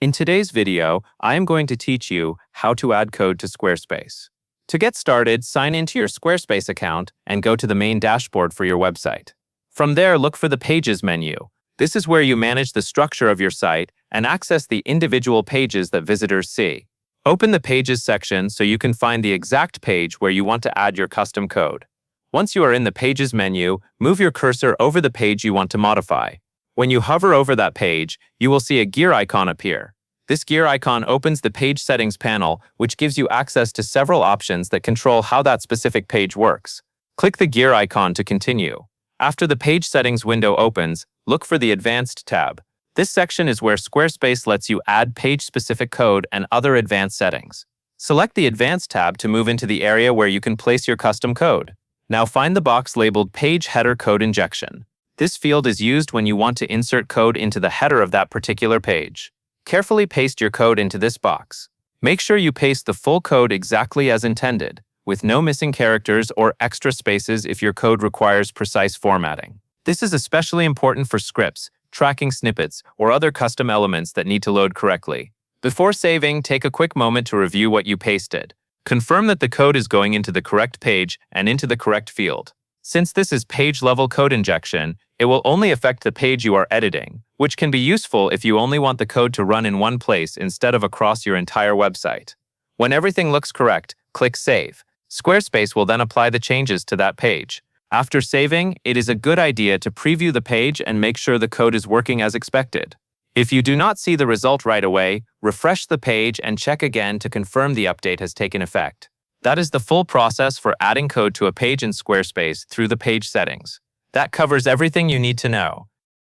In today's video, I am going to teach you how to add code to Squarespace. To get started, sign into your Squarespace account and go to the main dashboard for your website. From there, look for the Pages menu. This is where you manage the structure of your site and access the individual pages that visitors see. Open the Pages section so you can find the exact page where you want to add your custom code. Once you are in the Pages menu, move your cursor over the page you want to modify. When you hover over that page, you will see a gear icon appear. This gear icon opens the Page Settings panel, which gives you access to several options that control how that specific page works. Click the gear icon to continue. After the Page Settings window opens, look for the Advanced tab. This section is where Squarespace lets you add page-specific code and other advanced settings. Select the Advanced tab to move into the area where you can place your custom code. Now find the box labeled Page Header Code Injection. This field is used when you want to insert code into the header of that particular page. Carefully paste your code into this box. Make sure you paste the full code exactly as intended, with no missing characters or extra spaces if your code requires precise formatting. This is especially important for scripts, tracking snippets, or other custom elements that need to load correctly. Before saving, take a quick moment to review what you pasted. Confirm that the code is going into the correct page and into the correct field. Since this is page-level code injection, it will only affect the page you are editing, which can be useful if you only want the code to run in one place instead of across your entire website. When everything looks correct, click Save. Squarespace will then apply the changes to that page. After saving, it is a good idea to preview the page and make sure the code is working as expected. If you do not see the result right away, refresh the page and check again to confirm the update has taken effect. That is the full process for adding code to a page in Squarespace through the page settings. That covers everything you need to know.